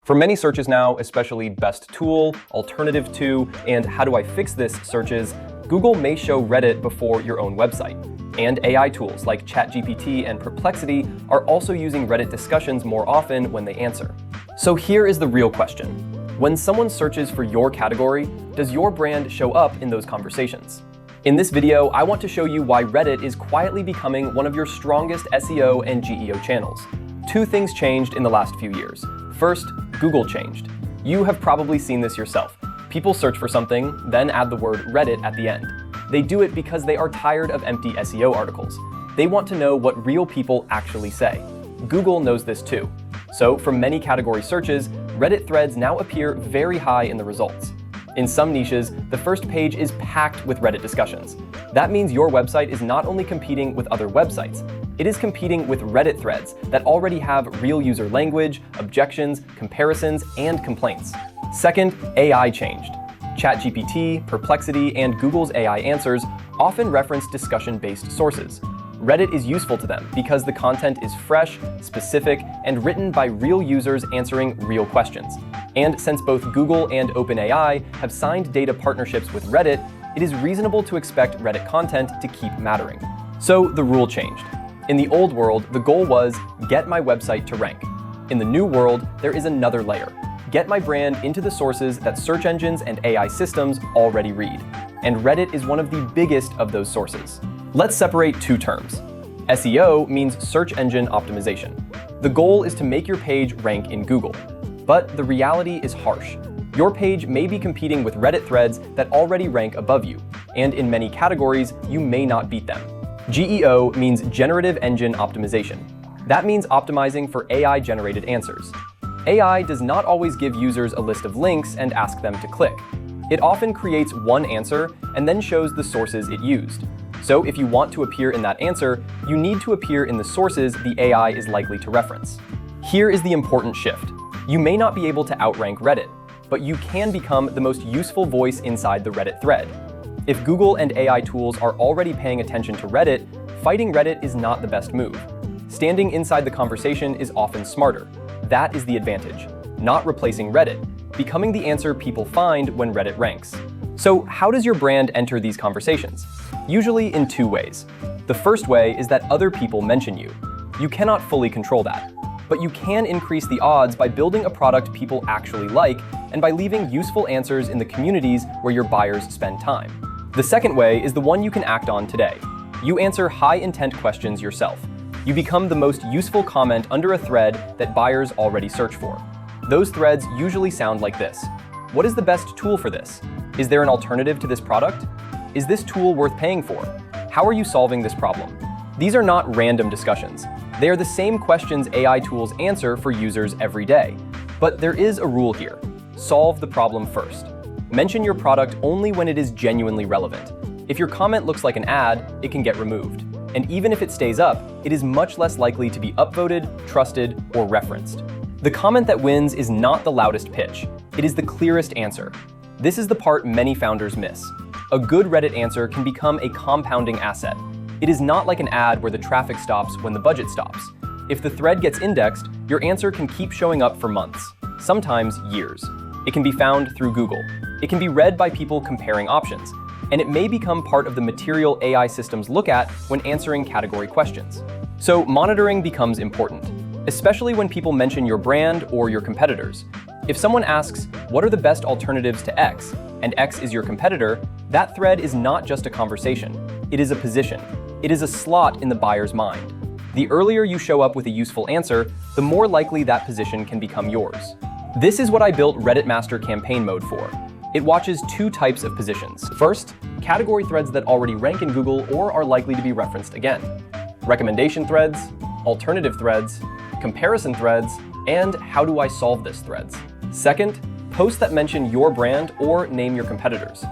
For many searches now, especially best tool, alternative to, and how do I fix this searches, Google may show Reddit before your own website. And AI tools like ChatGPT and Perplexity are also using Reddit discussions more often when they answer. So here is the real question. When someone searches for your category, does your brand show up in those conversations? In this video, I want to show you why Reddit is quietly becoming one of your strongest SEO and GEO channels. Two things changed in the last few years. First, Google changed. You have probably seen this yourself. People search for something, then add the word Reddit at the end. They do it because they are tired of empty SEO articles. They want to know what real people actually say. Google knows this too. So for many category searches, Reddit threads now appear very high in the results. In some niches, the first page is packed with Reddit discussions. That means your website is not only competing with other websites, it is competing with Reddit threads that already have real user language, objections, comparisons, and complaints. Second, AI changed. ChatGPT, Perplexity, and Google's AI answers often reference discussion-based sources. Reddit is useful to them because the content is fresh, specific, and written by real users answering real questions. And since both Google and OpenAI have signed data partnerships with Reddit, it is reasonable to expect Reddit content to keep mattering. So the rule changed. In the old world, the goal was get my website to rank. In the new world, there is another layer. Get my brand into the sources that search engines and AI systems already read. And Reddit is one of the biggest of those sources. Let's separate two terms. SEO means search engine optimization. The goal is to make your page rank in Google. But the reality is harsh. Your page may be competing with Reddit threads that already rank above you, and in many categories, you may not beat them. GEO means Generative Engine Optimization. That means optimizing for AI-generated answers. AI does not always give users a list of links and ask them to click. It often creates one answer and then shows the sources it used. So if you want to appear in that answer, you need to appear in the sources the AI is likely to reference. Here is the important shift. You may not be able to outrank Reddit, but you can become the most useful voice inside the Reddit thread. If Google and AI tools are already paying attention to Reddit, fighting Reddit is not the best move. Standing inside the conversation is often smarter. That is the advantage, not replacing Reddit, becoming the answer people find when Reddit ranks. So how does your brand enter these conversations? Usually in two ways. The first way is that other people mention you. You cannot fully control that, but you can increase the odds by building a product people actually like and by leaving useful answers in the communities where your buyers spend time. The second way is the one you can act on today. You answer high-intent questions yourself. You become the most useful comment under a thread that buyers already search for. Those threads usually sound like this. What is the best tool for this? Is there an alternative to this product? Is this tool worth paying for? How are you solving this problem? These are not random discussions. They are the same questions AI tools answer for users every day. But there is a rule here. Solve the problem first. Mention your product only when it is genuinely relevant. If your comment looks like an ad, it can get removed. And even if it stays up, it is much less likely to be upvoted, trusted, or referenced. The comment that wins is not the loudest pitch. It is the clearest answer. This is the part many founders miss. A good Reddit answer can become a compounding asset. It is not like an ad where the traffic stops when the budget stops. If the thread gets indexed, your answer can keep showing up for months, sometimes years. It can be found through Google. It can be read by people comparing options. And it may become part of the material AI systems look at when answering category questions. So monitoring becomes important, especially when people mention your brand or your competitors. If someone asks, what are the best alternatives to X, and X is your competitor, that thread is not just a conversation. It is a position. It is a slot in the buyer's mind. The earlier you show up with a useful answer, the more likely that position can become yours. This is what I built RedditMaster campaign mode for. It watches two types of positions. First, category threads that already rank in Google or are likely to be referenced again. Recommendation threads, alternative threads, comparison threads, and how do I solve this threads. Second, posts that mention your brand or name your competitors.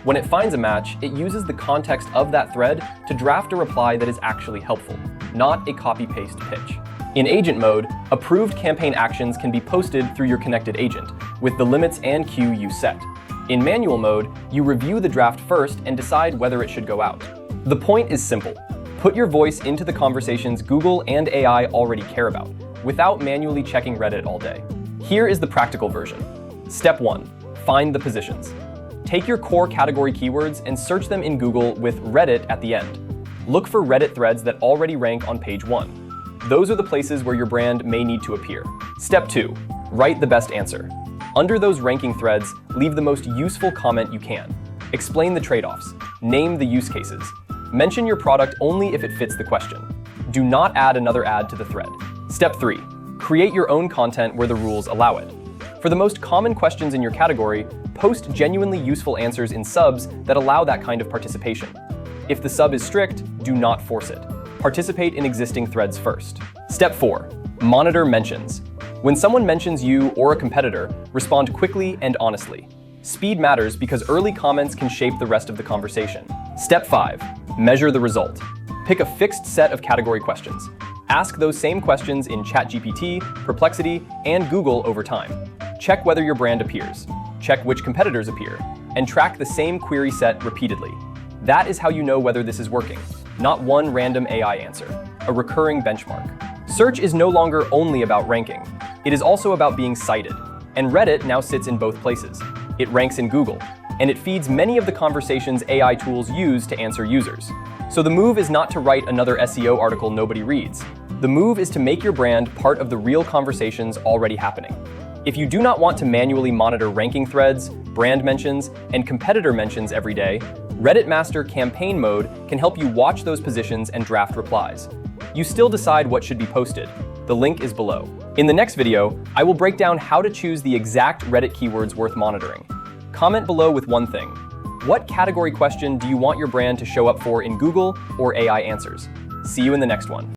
When it finds a match, it uses the context of that thread to draft a reply that is actually helpful, not a copy-paste pitch. In agent mode, approved campaign actions can be posted through your connected agent, with the limits and queue you set. In manual mode, you review the draft first and decide whether it should go out. The point is simple. Put your voice into the conversations Google and AI already care about, without manually checking Reddit all day. Here is the practical version. Step 1. Find the positions. Take your core category keywords and search them in Google with Reddit at the end. Look for Reddit threads that already rank on page 1. Those are the places where your brand may need to appear. Step 2. Write the best answer. Under those ranking threads, leave the most useful comment you can. Explain the trade-offs. Name the use cases. Mention your product only if it fits the question. Do not add another ad to the thread. Step 3. Create your own content where the rules allow it. For the most common questions in your category, post genuinely useful answers in subs that allow that kind of participation. If the sub is strict, do not force it. Participate in existing threads first. Step 4. Monitor mentions. When someone mentions you or a competitor, respond quickly and honestly. Speed matters because early comments can shape the rest of the conversation. Step 5. Measure the result. Pick a fixed set of category questions. Ask those same questions in ChatGPT, Perplexity, and Google over time. Check whether your brand appears. Check which competitors appear. And track the same query set repeatedly. That is how you know whether this is working. Not one random AI answer. A recurring benchmark. Search is no longer only about ranking. It is also about being cited. And Reddit now sits in both places. It ranks in Google. And it feeds many of the conversations AI tools use to answer users. So the move is not to write another SEO article nobody reads. The move is to make your brand part of the real conversations already happening. If you do not want to manually monitor ranking threads, brand mentions, and competitor mentions every day, RedditMaster Campaign Mode can help you watch those positions and draft replies. You still decide what should be posted. The link is below. In the next video, I will break down how to choose the exact Reddit keywords worth monitoring. Comment below with one thing. What category question do you want your brand to show up for in Google or AI answers? See you in the next one.